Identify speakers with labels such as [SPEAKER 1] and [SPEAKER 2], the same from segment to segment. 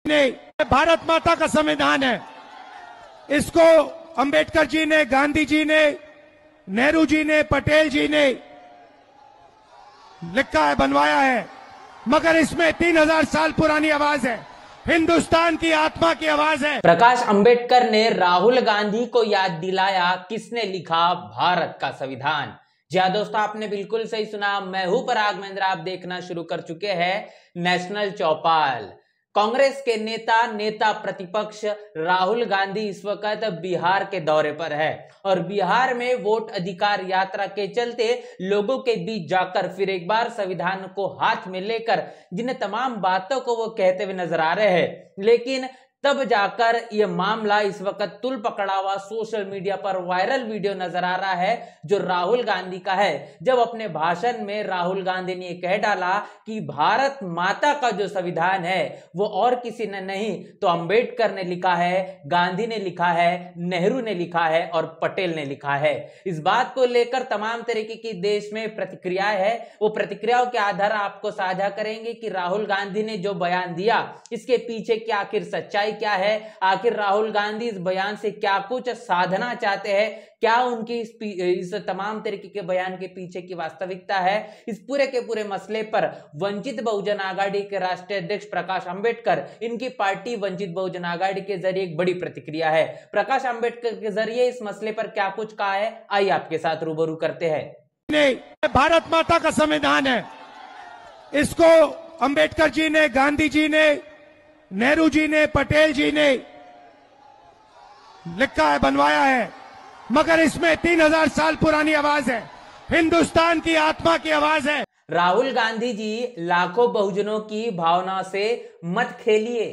[SPEAKER 1] नहीं, भारत माता का संविधान है। इसको अंबेडकर जी ने, गांधी जी ने, नेहरू जी ने, पटेल जी ने लिखा है, बनवाया है, मगर इसमें 3000 साल पुरानी आवाज है, हिंदुस्तान की आत्मा की आवाज है।
[SPEAKER 2] प्रकाश अंबेडकर ने राहुल गांधी को याद दिलाया किसने लिखा भारत का संविधान। जी हाँ दोस्तों, आपने बिल्कुल सही सुना। मैं हूं पराग महेंद्र, आप देखना शुरू कर चुके हैं नेशनल चौपाल। कांग्रेस के नेता प्रतिपक्ष राहुल गांधी इस वक्त बिहार के दौरे पर है और बिहार में वोट अधिकार यात्रा के चलते लोगों के बीच जाकर फिर एक बार संविधान को हाथ में लेकर जिन तमाम बातों को वो कहते हुए नजर आ रहे हैं, लेकिन तब जाकर यह मामला इस वक्त तुल पकड़ा हुआ सोशल मीडिया पर वायरल वीडियो नजर आ रहा है जो राहुल गांधी का है। जब अपने भाषण में राहुल गांधी ने कह डाला कि भारत माता का जो संविधान है वो और किसी ने नहीं तो अंबेडकर ने लिखा है, गांधी ने लिखा है, नेहरू ने लिखा है और पटेल ने लिखा है। इस बात को लेकर तमाम तरीके की देश में प्रतिक्रियाएं है, वो प्रतिक्रियाओं के आधार आपको साझा करेंगे कि राहुल गांधी ने जो बयान दिया इसके पीछे क्या आखिर सच्चाई क्या है, आखिर राहुल गांधी इस बयान से क्या कुछ साधना चाहते हैं, क्या उनकी इस तमाम तरीके के बयान के पीछे की वास्तविकता है। इस पूरे के पूरे मसले पर वंचित बहुजन आघाड़ी के राष्ट्रीय अध्यक्ष प्रकाश अंबेडकर, इनकी पार्टी वंचित बहुजन आघाड़ी के जरिए एक बड़ी प्रतिक्रिया है। प्रकाश अंबेडकर के जरिए इस मसले पर क्या कुछ कहा है, आइए आपके साथ रूबरू करते हैं।
[SPEAKER 1] नहीं, भारत माता का संविधान है। इसको अंबेडकर जी ने, गांधी जी ने, नेहरू जी ने, पटेल जी ने लिखा है, बनवाया है, मगर इसमें 3000 साल पुरानी आवाज है, हिंदुस्तान की आत्मा की आवाज है।
[SPEAKER 2] राहुल गांधी जी, लाखों बहुजनों की भावना से मत खेलिए।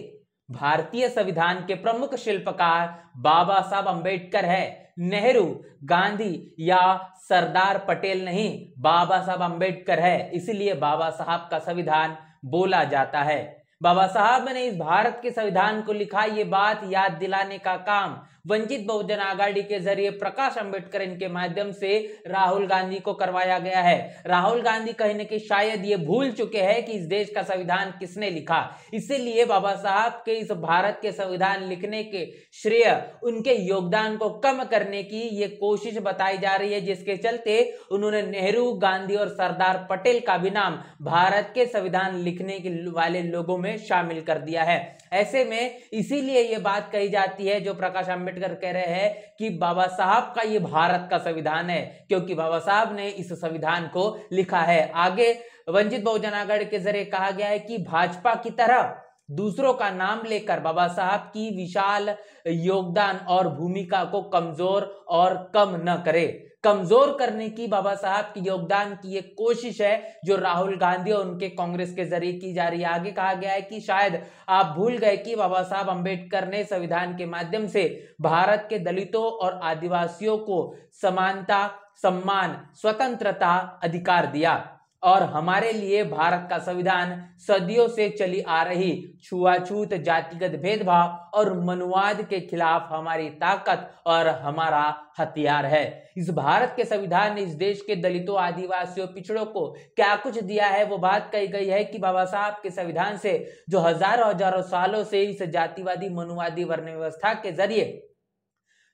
[SPEAKER 2] भारतीय संविधान के प्रमुख शिल्पकार बाबा साहब अंबेडकर है, नेहरू, गांधी या सरदार पटेल नहीं, बाबा साहब अंबेडकर है। इसलिए बाबा साहब का संविधान बोला जाता है। बाबा साहब ने इस भारत के संविधान को लिखा, ये बात याद दिलाने का काम वंचित बहुजन आघाड़ी के जरिए प्रकाश अंबेडकर इनके माध्यम से राहुल गांधी को करवाया गया है। राहुल गांधी कहीं न कहीं शायद ये भूल चुके हैं कि इस देश का संविधान किसने लिखा, इसीलिए बाबा साहब के इस भारत के संविधान लिखने के श्रेय उनके योगदान को कम करने की ये कोशिश बताई जा रही है, जिसके चलते उन्होंने नेहरू, गांधी और सरदार पटेल का भी नाम भारत के संविधान लिखने वाले लोगों में शामिल कर दिया है। ऐसे में इसीलिए ये बात कही जाती है जो प्रकाश अंबेडकर कह रहे हैं कि बाबा साहब का ये भारत का संविधान है, क्योंकि बाबा साहब ने इस संविधान को लिखा है। आगे वंचित बहुजन आघाड़ी के जरिए कहा गया है कि भाजपा की तरह दूसरों का नाम लेकर बाबा साहब की विशाल योगदान और भूमिका को कमजोर और कम न करे। कमजोर करने की बाबा साहब की योगदान की एक कोशिश है जो राहुल गांधी और उनके कांग्रेस के जरिए की जा रही है। आगे कहा गया है कि शायद आप भूल गए कि बाबा साहब अंबेडकर ने संविधान के माध्यम से भारत के दलितों और आदिवासियों को समानता, सम्मान, स्वतंत्रता, अधिकार दिया और हमारे लिए भारत का संविधान सदियों से चली आ रही छुआछूत, जातिगत भेदभाव और मनुवाद के खिलाफ हमारी ताकत और हमारा हथियार है। इस भारत के संविधान ने इस देश के दलितों, आदिवासियों, पिछड़ों को क्या कुछ दिया है, वो बात कही गई है कि बाबा साहब के संविधान से जो हजारों सालों से इस जातिवादी, मनुवादी वर्ण व्यवस्था के जरिए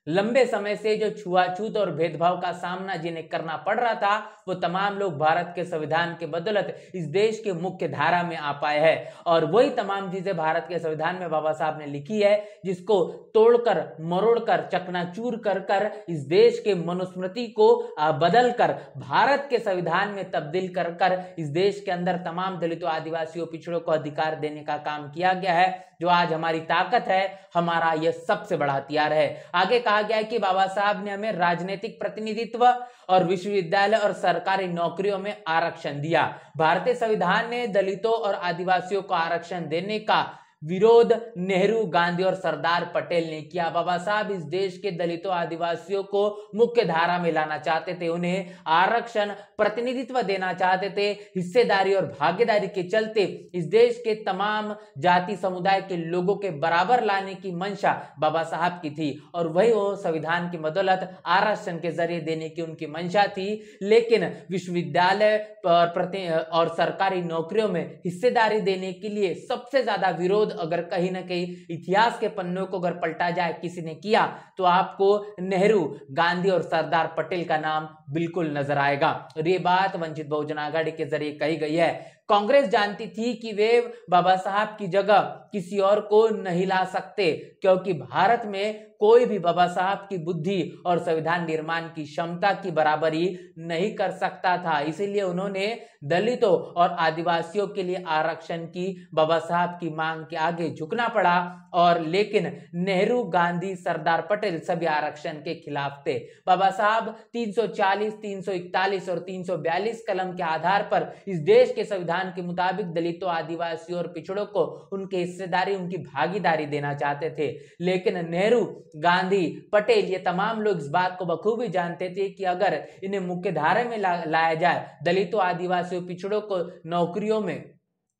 [SPEAKER 2] लंबे समय से जो छुआछूत और भेदभाव का सामना जिन्हें करना पड़ रहा था, वो तमाम लोग भारत के संविधान के बदौलत इस देश के मुख्य धारा में आ पाए हैं। और वही तमाम चीजें भारत के संविधान में बाबा साहब ने लिखी है, जिसको तोड़कर, मरोड़कर, चकनाचूर कर इस देश के मनुस्मृति को बदल कर भारत के संविधान में तब्दील कर इस देश के अंदर तमाम दलितों, आदिवासियों, पिछड़ों को अधिकार देने का काम किया गया है, जो आज हमारी ताकत है, हमारा यह सबसे बड़ा हथियार है। आगे कहा गया है कि बाबा साहब ने हमें राजनीतिक प्रतिनिधित्व और विश्वविद्यालय और सरकारी नौकरियों में आरक्षण दिया। भारतीय संविधान ने दलितों और आदिवासियों को आरक्षण देने का विरोध नेहरू, गांधी और सरदार पटेल ने किया। बाबा साहब इस देश के दलितों, आदिवासियों को मुख्य धारा में लाना चाहते थे, उन्हें आरक्षण, प्रतिनिधित्व देना चाहते थे। हिस्सेदारी और भागीदारी के चलते इस देश के तमाम जाति समुदाय के लोगों के बराबर लाने की मंशा बाबा साहब की थी और वही वो संविधान की बदौलत आरक्षण के जरिए देने की उनकी मंशा थी। लेकिन विश्वविद्यालय और सरकारी नौकरियों में हिस्सेदारी देने के लिए सबसे ज्यादा विरोध विरोध अगर कहीं ना कहीं इतिहास के पन्नों को अगर पलटा जाए किसी ने किया तो आपको नेहरू, गांधी और सरदार पटेल का नाम बिल्कुल नजर आएगा। और ये बात वंचित बहुजन आघाड़ी के जरिए कही गई है। कांग्रेस जानती थी कि वे बाबा साहब की जगह किसी और को नहीं ला सकते, क्योंकि भारत में कोई भी बाबा साहब की बुद्धि और संविधान निर्माण की क्षमता की बराबरी नहीं कर सकता था। इसीलिए उन्होंने दलितों और आदिवासियों के लिए आरक्षण की बाबा साहब की मांग के आगे झुकना पड़ा। और लेकिन नेहरू, गांधी, सरदार पटेल सभी आरक्षण के खिलाफ थे। बाबा साहब 340, 341 और 342 कलम के आधार पर इस देश के संविधान के मुताबिक दलितों, आदिवासियों और पिछड़ों को उनकी हिस्सेदारी, उनकी भागीदारी देना चाहते थे। लेकिन नेहरू, गांधी, पटेल ये तमाम लोग इस बात को बखूबी जानते थे कि अगर इन्हें मुख्य धारा में लाया जाए, दलितों, आदिवासियों, पिछड़ों को नौकरियों में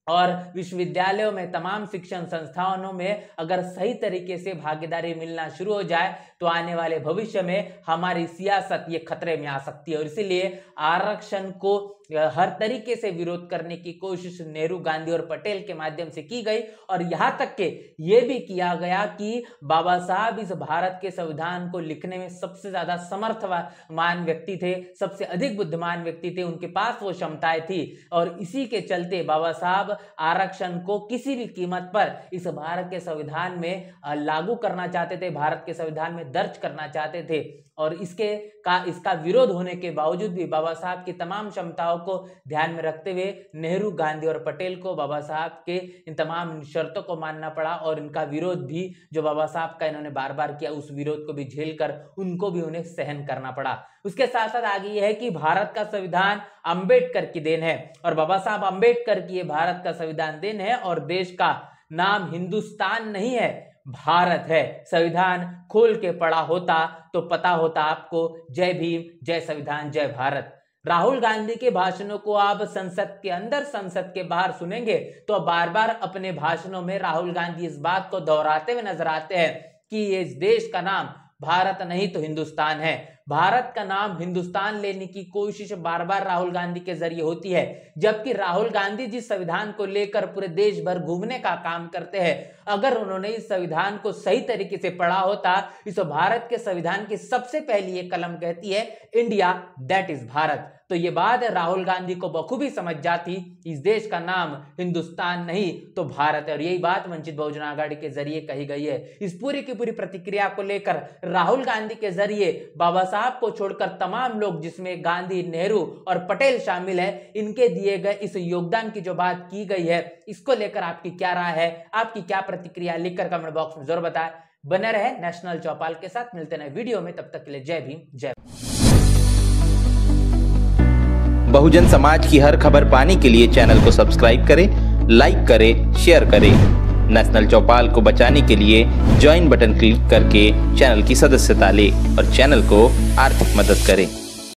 [SPEAKER 2] और विश्वविद्यालयों में, तमाम शिक्षण संस्थानों में अगर सही तरीके से भागीदारी मिलना शुरू हो जाए तो आने वाले भविष्य में हमारी सियासत ये खतरे में आ सकती है। और इसीलिए आरक्षण को हर तरीके से विरोध करने की कोशिश नेहरू, गांधी और पटेल के माध्यम से की गई। और यहां तक के ये भी किया गया कि बाबा साहब इस भारत के संविधान को लिखने में सबसे ज्यादा समर्थवान व्यक्ति थे, सबसे अधिक बुद्धिमान व्यक्ति थे, उनके पास वो क्षमताएं थी। और इसी के चलते बाबा साहब आरक्षण को किसी भी कीमत पर इस भारत के संविधान में लागू करना चाहते थे, भारत के संविधान में दर्ज करना चाहते थे। और इसका विरोध होने के बावजूद भी बाबा साहब की तमाम क्षमताओं को ध्यान में रखते हुए नेहरू, गांधी और पटेल को बाबा साहब के इन तमाम शर्तों को मानना पड़ा। और इनका विरोध भी जो बाबा साहब का इन्होंने बार बार किया, उस विरोध को भी झेलकर उनको भी उन्हें सहन करना पड़ा। उसके साथ साथ आगे यह है कि भारत का संविधान अंबेडकर की देन है और बाबा साहब अंबेडकर की ये भारत का संविधान देन है। और देश का नाम हिंदुस्तान नहीं है, भारत है। संविधान खोल के पढ़ा होता तो पता होता आपको। जय भीम, जय संविधान, जय भारत। राहुल गांधी के भाषणों को आप संसद के अंदर, संसद के बाहर सुनेंगे तो बार बार अपने भाषणों में राहुल गांधी इस बात को दोहराते हुए नजर आते हैं कि इस देश का नाम भारत नहीं तो हिंदुस्तान है। भारत का नाम हिंदुस्तान लेने की कोशिश बार बार राहुल गांधी के जरिए होती है, जबकि राहुल गांधी जिस संविधान को लेकर पूरे देश भर घूमने का काम करते हैं, अगर उन्होंने इस संविधान को सही तरीके से पढ़ा होता, इस भारत के संविधान की सबसे पहली ये कलम कहती है इंडिया दैट इज भारत। तो ये बात राहुल गांधी को बखूबी समझ जाती, इस देश का नाम हिंदुस्तान नहीं तो भारत है। और यही बात वंचित बहुजन आघाड़ी के जरिए कही गई है। इस पूरी की पूरी प्रतिक्रिया को लेकर राहुल गांधी के जरिए बाबा साहब को छोड़कर तमाम लोग, जिसमें गांधी, नेहरू और पटेल शामिल है, इनके दिए गए इस योगदान की जो बात की गई है, इसको लेकर आपकी क्या राय है, आपकी क्या प्रतिक्रिया, लिखकर कमेंट बॉक्स में जरूर बताएं। बने रहे नेशनल चौपाल के साथ, मिलते हैं वीडियो में, तब तक के लिए जय भीम, जय।
[SPEAKER 3] बहुजन समाज की हर खबर पाने के लिए चैनल को सब्सक्राइब करें, लाइक करें, शेयर करें। नेशनल चौपाल को बचाने के लिए ज्वाइन बटन क्लिक करके चैनल की सदस्यता लें और चैनल को आर्थिक मदद करें।